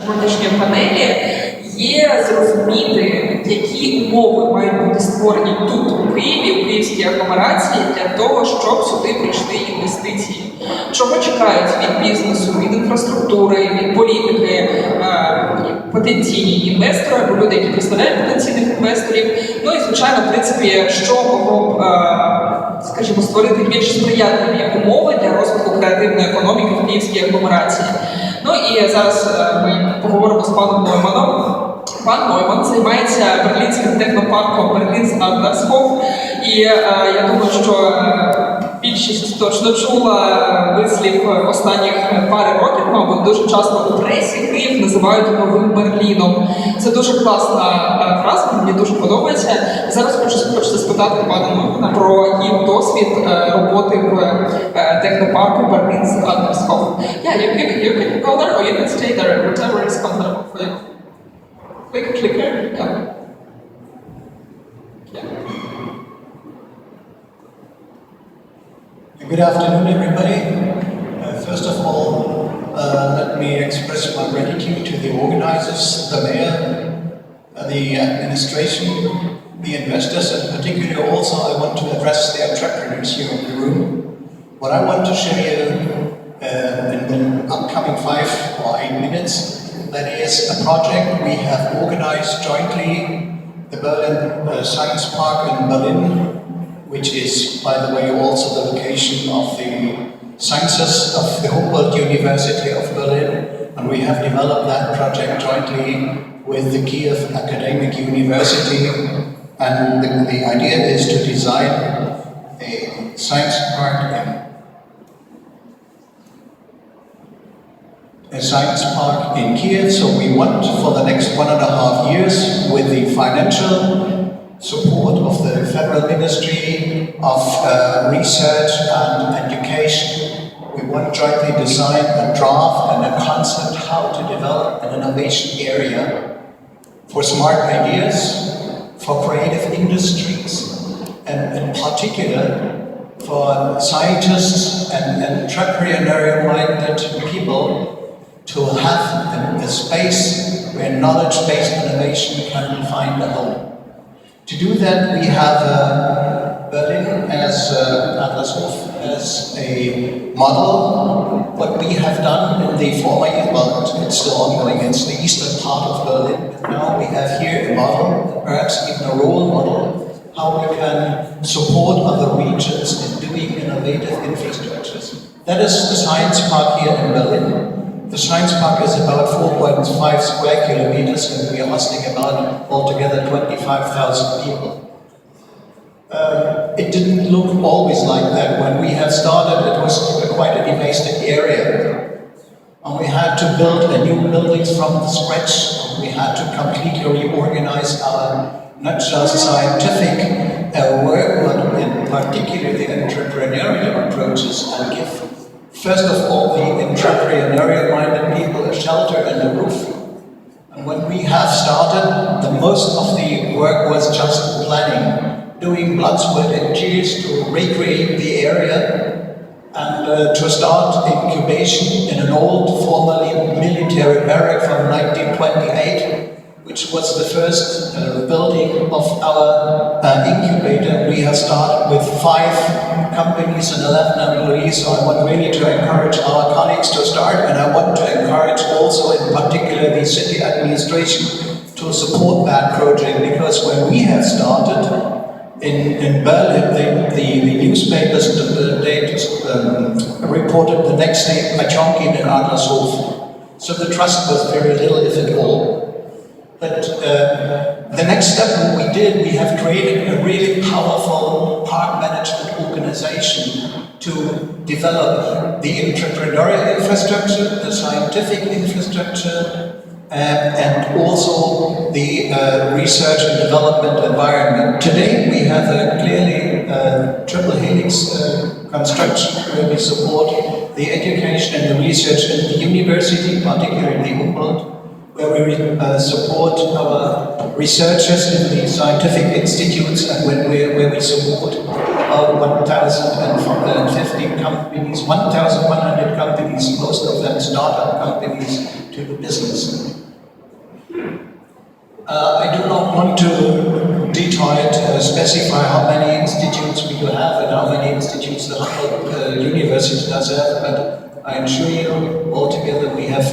сьогоднішньої панелі є зрозуміти, які умови мають бути створені тут, у Києві, у Київській агломерації, для того, щоб сюди прийшли інвестиції. Чого чекають від бізнесу, від інфраструктури, від політики потенційні інвестори, або люди, які представляють потенційних інвесторів. Ну і, звичайно, в принципі, що могло б, скажімо, створити більш сприятливі умови для розвитку креативної економіки в Київській агломерації. Ну і зараз ми поговоримо з паном Нойманом. Пан Нойман займається берлінським технопарком Берлін-Андерсхоф. І я думаю, що більшість точно чула вислів останніх пари років, мабуть, дуже часто у пресі Київ називають новим Берліном. Це дуже класна фраза, мені дуже подобається. Зараз хочеться спитати пана Ноймана про їх досвід роботи в технопарку Берлін-Андерсхоф. Yeah, you can go there or you can stay there, whatever is comfortable for you. Quick clicker, yeah. Good afternoon, everybody. First of all, let me express my gratitude to the organizers, the mayor, the administration, the investors, and particularly also I want to address the entrepreneurs here in the room. What I want to show you in the upcoming 5 or 8 minutes, that is a project we have organized jointly, the Berlin Science Park in Berlin, which is, by the way, also the location of the sciences of the Humboldt University of Berlin. And we have developed that project jointly with the Kiev Academic University. And the idea is to design a science park in Kiev. So we want for the next 1.5 years, with the financial support of the Federal Ministry of Research and Education, we want to jointly design a draft and a concept how to develop an innovation area for smart ideas, for creative industries, and in particular for scientists and entrepreneurial-minded people to have a space where knowledge-based innovation can find a home. To do that, we have Berlin as Andrershof as a model. What we have done in the former years, well, it's still ongoing, it's the eastern part of Berlin. Now we have here a model, perhaps even a role model, how we can support other regions in doing innovative infrastructures. That is the science park here in Berlin. The science park is about 4.5 square kilometers, and we are hosting about altogether 25,000 people. It didn't look always like that. When we had started, it was quite a devastated area. And we had to build a new buildings from scratch. We had to completely reorganize our, not just scientific work, but in particular the entrepreneurial approaches, and give first of all, the entrepreneurial-minded people a shelter and a roof. And when we have started, the most of the work was just planning, doing blood, sweat and tears to recreate the area and to start incubation in an old, formerly military barrack from 1928, which was the first building of our incubator. We have started with 5 companies and 11 employees, so I want really to encourage our colleagues to start, and I want to encourage also in particular the city administration to support that project, because when we have started in Berlin, the newspapers they just reported the next day Pachonkin in Adlershof. So the trust was very little, if at all. But the next step we did, we have created a really powerful park management organization to develop the entrepreneurial infrastructure, the scientific infrastructure, and also the research and development environment. Today we have a clearly triple helix construction where we support the education and the research in the university, particularly Humboldt, where we support our researchers in the scientific institutes, and where we support about 1,050 companies, 1,100 companies, most of them startup companies, to the business. I do not want to specify how many institutes we do have and how many institutes the Humboldt University does have, but I assure you, altogether we have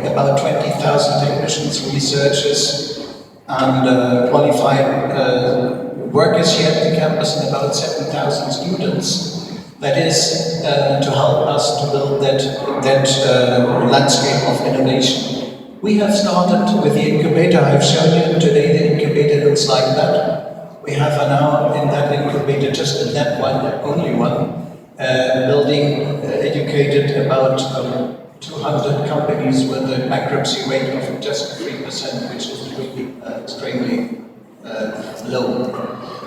about 20,000 technicians, researchers, and qualified workers here at the campus, and about 7,000 students. That is to help us to build that landscape of innovation. We have started with the incubator. I've shown you today the incubator looks like that. We have now in that incubator, just in that one, only one, building educated about 200 companies with a bankruptcy rate of just 3%, which is really extremely low.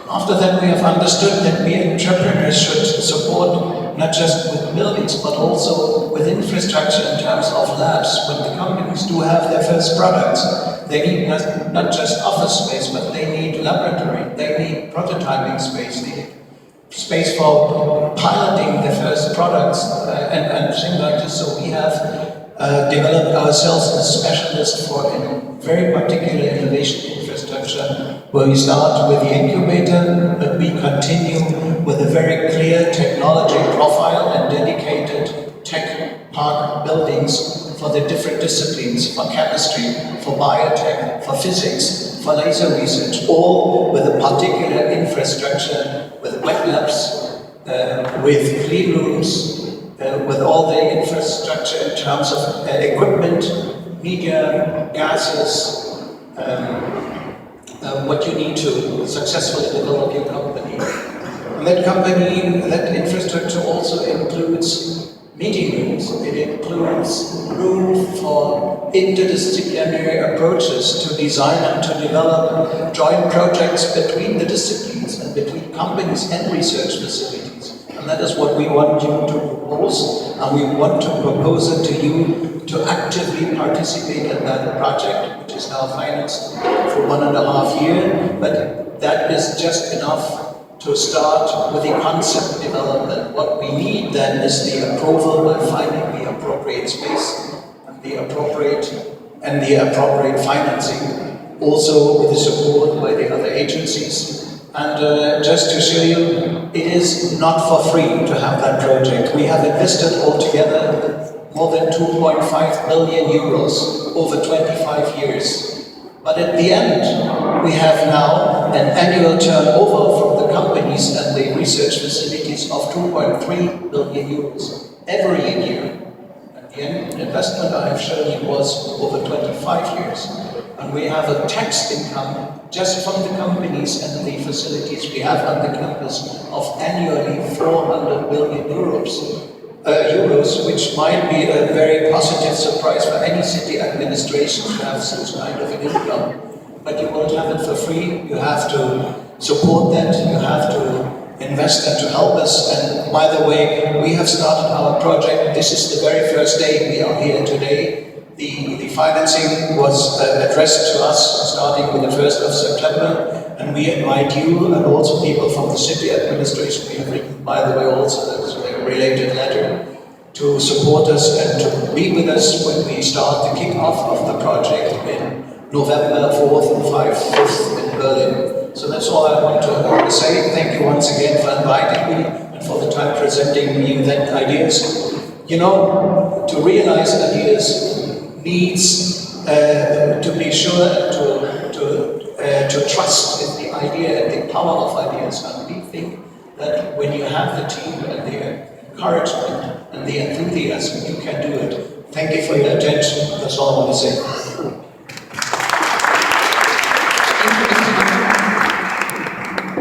After that, we have understood that we entrepreneurs should support not just with buildings, but also with infrastructure in terms of labs. When the companies do have their first products, they need not just office space, but they need laboratory, they need prototyping space, they need space for piloting the first products and things like this. So we have developed ourselves as specialists for a very particular innovation infrastructure, where we start with the incubator, but we continue with a very clear technology profile and dedicated tech park buildings for the different disciplines, for chemistry, for biotech, for physics, for laser research, all with a particular infrastructure, with wet labs, with clean rooms, with all the infrastructure in terms of equipment, media, gases, what you need to successfully develop your company. And that infrastructure also includes meeting rooms. It includes room for interdisciplinary approaches to design and to develop joint projects between the disciplines and between companies and research facilities. And that is what we want you to propose, and we want to propose it to you to actively participate in that project, which is now financed for 1.5 years, but that is just enough to start with the concept development. What we need then is the approval by finding the appropriate space and the appropriate financing, also with the support by the other agencies. And just to show you, it is not for free to have that project. We have invested altogether more than 2.5 billion euros over 25 years. But at the end, we have now an annual turnover from the companies and the research facilities of 2.3 billion euros every year. At the end, the investment I have shown you was over 25 years. And we have a tax income just from the companies and the facilities we have on the campus of annually 400 billion euros, which might be a very positive surprise for any city administration to have such kind of an income. But you won't have it for free. You have to support that. You have to invest and to help us. And by the way, we have started our project. This is the very first day we are here today. The financing was addressed to us starting with the 1st of September, and we invite you and also people from the city administration. We have written, by the way, also a related letter to support us and to be with us when we start the kick-off of the project in November 4th and 5th in Berlin. So that's all I want to say. Thank you once again for inviting me and for the time presenting you that ideas. You know, to realize ideas needs to be sure to trust in the idea and the power of ideas. And we think that when you have the team and the encouragement and the enthusiasm, you can do it. Thank you for your attention. That's all I want to say.